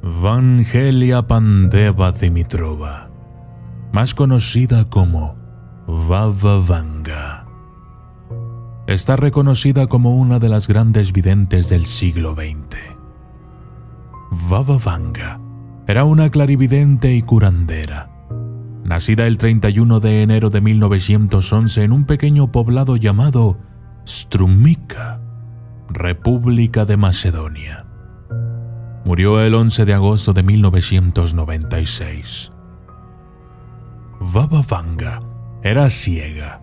Vangelia Pandeva Dimitrova, más conocida como Baba Vanga. Está reconocida como una de las grandes videntes del siglo XX. Baba Vanga era una clarividente y curandera, nacida el 31 de enero de 1911 en un pequeño poblado llamado Strumica, República de Macedonia. Murió el 11 de agosto de 1996. Baba Vanga era ciega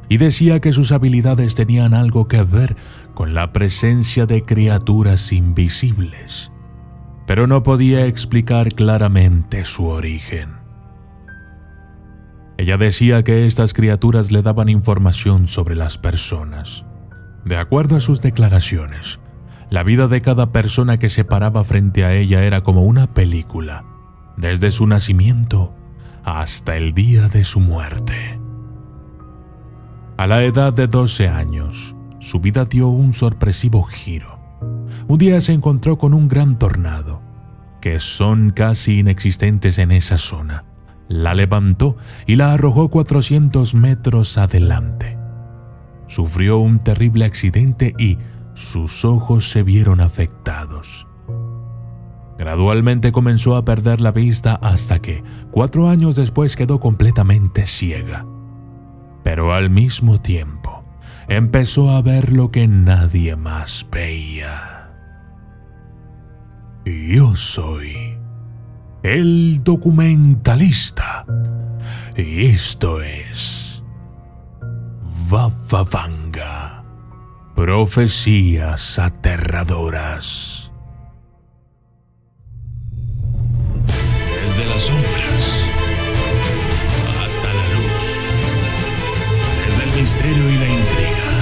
y decía que sus habilidades tenían algo que ver con la presencia de criaturas invisibles, pero no podía explicar claramente su origen. Ella decía que estas criaturas le daban información sobre las personas. De acuerdo a sus declaraciones, la vida de cada persona que se paraba frente a ella era como una película, desde su nacimiento hasta el día de su muerte. A la edad de 12 años, su vida dio un sorpresivo giro. Un día se encontró con un gran tornado, que son casi inexistentes en esa zona. La levantó y la arrojó 400 metros adelante. Sufrió un terrible accidente y sus ojos se vieron afectados. Gradualmente comenzó a perder la vista hasta que, 4 años después, quedó completamente ciega. Pero al mismo tiempo, empezó a ver lo que nadie más veía. Yo soy el documentalista y esto es Baba Vanga, profecías aterradoras. Desde las sombras hasta la luz, desde el misterio y la intriga,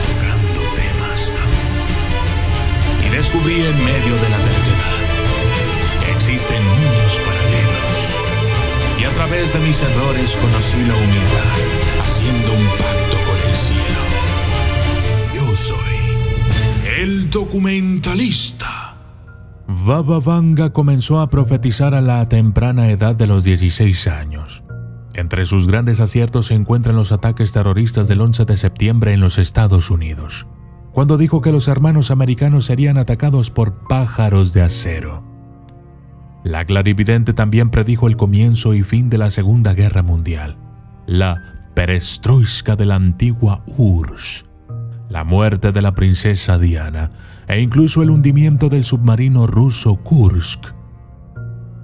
tocando temas tabú. Y descubrí en medio de la terquedad que existen mundos paralelos. Y a través de mis errores conocí la humildad, haciendo un pacto con el cielo. Yo soy el documentalista. Baba Vanga comenzó a profetizar a la temprana edad de los 16 años. Entre sus grandes aciertos se encuentran los ataques terroristas del 11 de septiembre en los Estados Unidos, cuando dijo que los hermanos americanos serían atacados por pájaros de acero. La clarividente también predijo el comienzo y fin de la Segunda Guerra Mundial, la perestroika de la antigua URSS, la muerte de la princesa Diana e incluso el hundimiento del submarino ruso Kursk.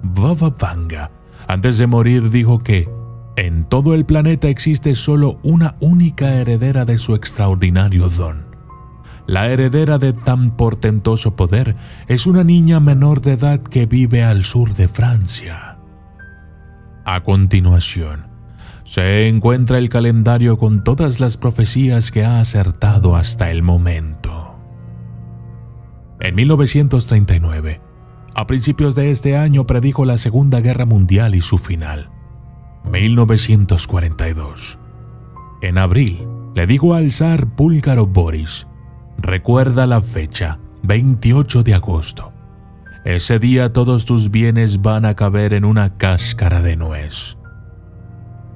Baba Vanga, antes de morir, dijo que en todo el planeta existe solo una única heredera de su extraordinario don. La heredera de tan portentoso poder es una niña menor de edad que vive al sur de Francia. A continuación, se encuentra el calendario con todas las profecías que ha acertado hasta el momento. En 1939, a principios de este año, predijo la Segunda Guerra Mundial y su final. 1942. En abril, le dijo al zar búlgaro Boris: recuerda la fecha, 28 de agosto. Ese día todos tus bienes van a caber en una cáscara de nuez.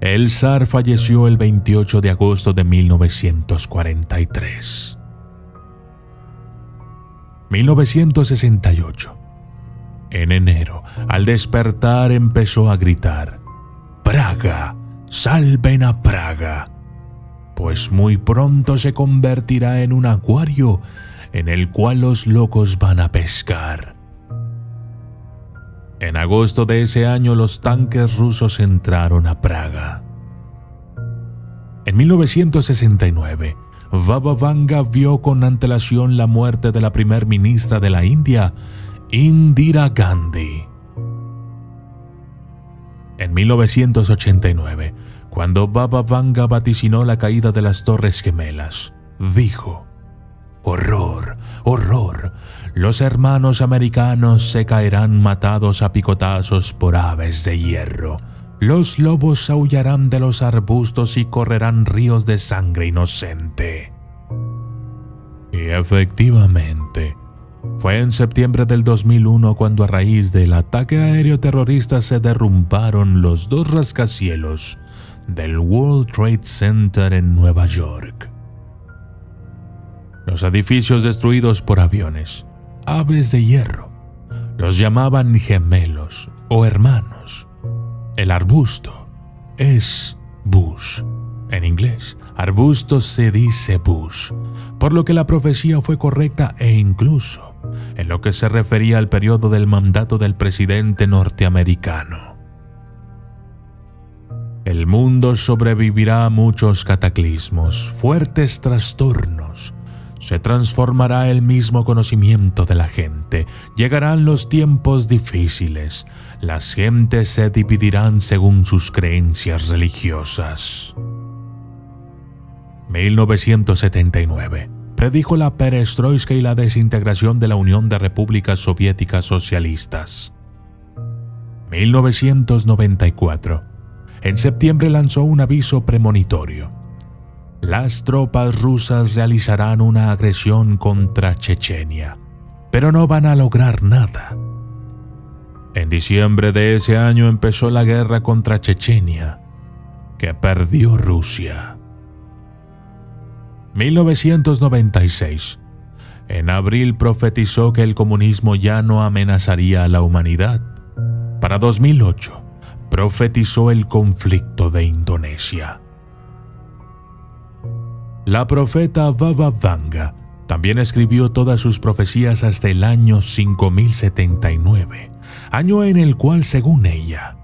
El zar falleció el 28 de agosto de 1943. 1968. En enero, al despertar, empezó a gritar: Praga, salven a Praga, pues muy pronto se convertirá en un acuario en el cual los locos van a pescar. En agosto de ese año, los tanques rusos entraron a Praga. En 1969, Baba Vanga vio con antelación la muerte de la primer ministra de la India, Indira Gandhi. En 1989, cuando Baba Vanga vaticinó la caída de las Torres Gemelas, dijo: horror, horror, los hermanos americanos se caerán matados a picotazos por aves de hierro. Los lobos aullarán de los arbustos y correrán ríos de sangre inocente. Y efectivamente, Fue en septiembre del 2001 cuando, a raíz del ataque aéreo terrorista, se derrumbaron los 2 rascacielos del World Trade Center en Nueva York. Los edificios destruidos por aviones, aves de hierro, los llamaban gemelos o hermanos. El arbusto es Bush. En inglés, arbusto se dice Bush, por lo que la profecía fue correcta, e incluso en lo que se refería al periodo del mandato del presidente norteamericano. El mundo sobrevivirá a muchos cataclismos, fuertes trastornos. Se transformará el mismo conocimiento de la gente. Llegarán los tiempos difíciles. Las gentes se dividirán según sus creencias religiosas. 1979. Predijo la perestroika y la desintegración de la Unión de Repúblicas Soviéticas Socialistas. 1994. En septiembre lanzó un aviso premonitorio. Las tropas rusas realizarán una agresión contra Chechenia, pero no van a lograr nada. En diciembre de ese año empezó la guerra contra Chechenia, que perdió Rusia. 1996. En abril profetizó que el comunismo ya no amenazaría a la humanidad. Para 2008, profetizó el conflicto de Indonesia. La profeta Baba Vanga también escribió todas sus profecías hasta el año 5079, año en el cual, según ella,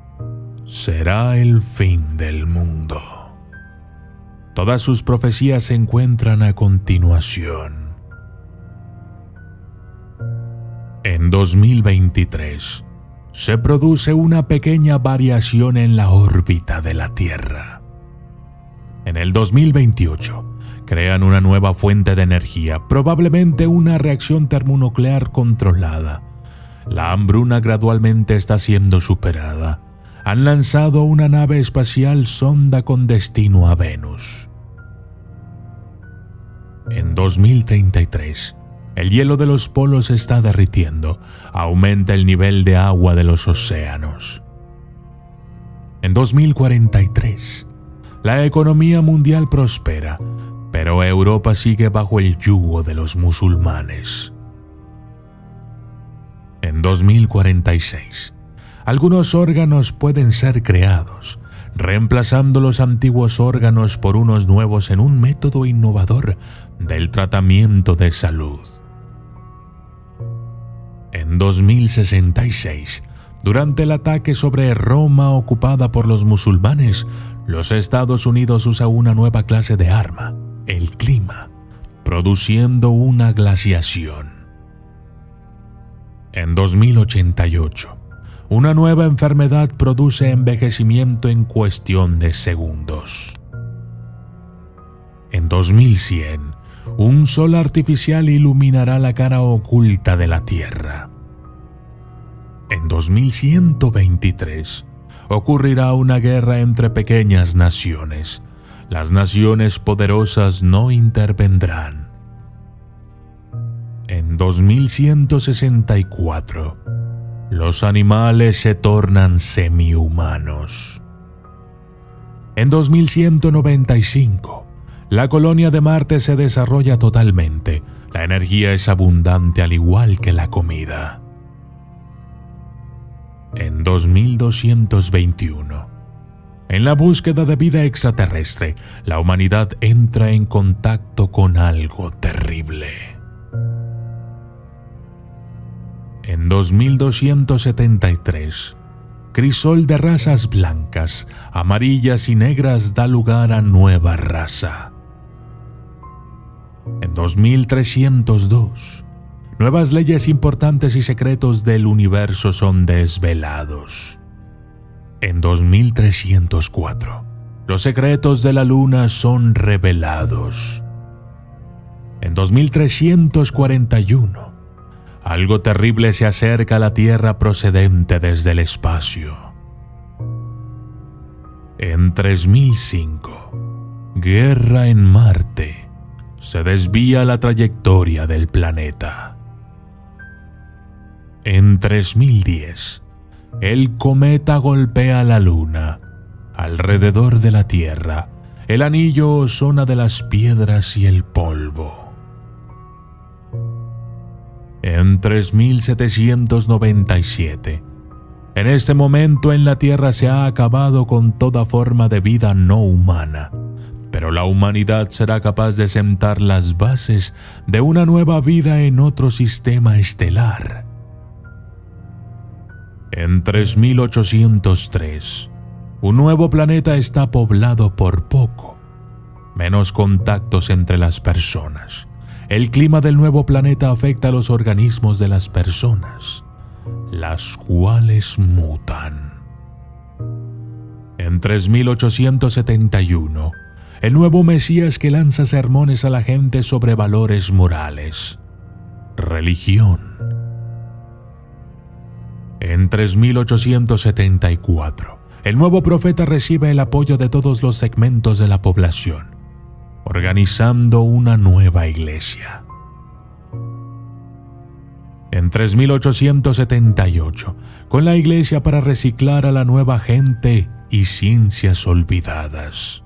será el fin del mundo. Todas sus profecías se encuentran a continuación. En 2023, se produce una pequeña variación en la órbita de la Tierra. En el 2028, crean una nueva fuente de energía, probablemente una reacción termonuclear controlada. La hambruna gradualmente está siendo superada. Han lanzado una nave espacial sonda con destino a Venus. En 2033, el hielo de los polos se está derritiendo. Aumenta el nivel de agua de los océanos. En 2043, la economía mundial prospera, pero Europa sigue bajo el yugo de los musulmanes. En 2046, algunos órganos pueden ser creados, reemplazando los antiguos órganos por unos nuevos en un método innovador del tratamiento de salud. En 2066, durante el ataque sobre Roma ocupada por los musulmanes, los Estados Unidos usa una nueva clase de arma, el clima, produciendo una glaciación. En 2088, una nueva enfermedad produce envejecimiento en cuestión de segundos. En 2100, un sol artificial iluminará la cara oculta de la Tierra. En 2123, ocurrirá una guerra entre pequeñas naciones. Las naciones poderosas no intervendrán. En 2164, los animales se tornan semi-humanos. En 2195, la colonia de Marte se desarrolla totalmente. La energía es abundante al igual que la comida. En 2221, en la búsqueda de vida extraterrestre, la humanidad entra en contacto con algo terrible. En 2273, crisol de razas blancas, amarillas y negras da lugar a nueva raza. En 2302, nuevas leyes importantes y secretos del universo son desvelados. En 2304, los secretos de la luna son revelados. En 2341, algo terrible se acerca a la Tierra procedente desde el espacio. En 3005, guerra en Marte. Se desvía la trayectoria del planeta. En 3010, el cometa golpea la Luna. Alrededor de la Tierra, el anillo o zona de las piedras y el polvo. En 3797, en este momento en la Tierra se ha acabado con toda forma de vida no humana, pero la humanidad será capaz de sentar las bases de una nueva vida en otro sistema estelar. En 3803, un nuevo planeta está poblado por poco. Menos contactos entre las personas. El clima del nuevo planeta afecta a los organismos de las personas, las cuales mutan. En 3871, el nuevo Mesías que lanza sermones a la gente sobre valores morales, religión. En 3874, el nuevo profeta recibe el apoyo de todos los segmentos de la población, organizando una nueva iglesia. En 3878, con la iglesia para reciclar a la nueva gente y ciencias olvidadas.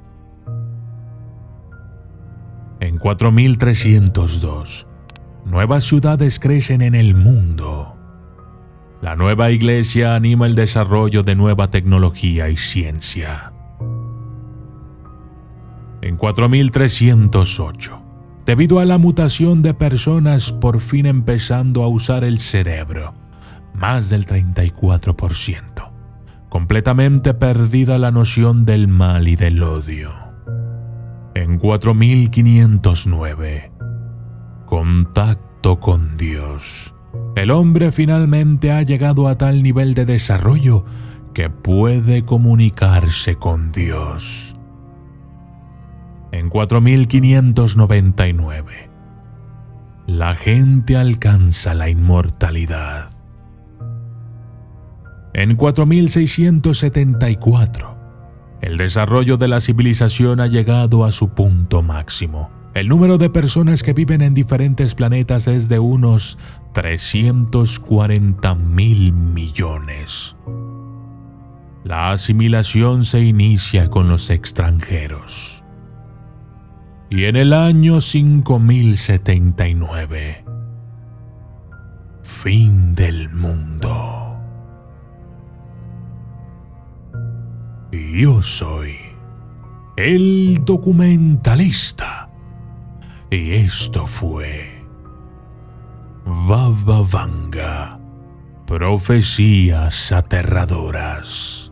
En 4302, nuevas ciudades crecen en el mundo. La nueva iglesia anima el desarrollo de nueva tecnología y ciencia. En 4308, debido a la mutación de personas por fin empezando a usar el cerebro, más del 34%, completamente perdida la noción del mal y del odio. En 4509, contacto con Dios. El hombre finalmente ha llegado a tal nivel de desarrollo que puede comunicarse con Dios. En 4599, la gente alcanza la inmortalidad. En 4674, el desarrollo de la civilización ha llegado a su punto máximo. El número de personas que viven en diferentes planetas es de unos 340.000 millones. La asimilación se inicia con los extranjeros. Y en el año 5079, fin del mundo. Yo soy el documentalista y esto fue Baba Vanga, profecías aterradoras.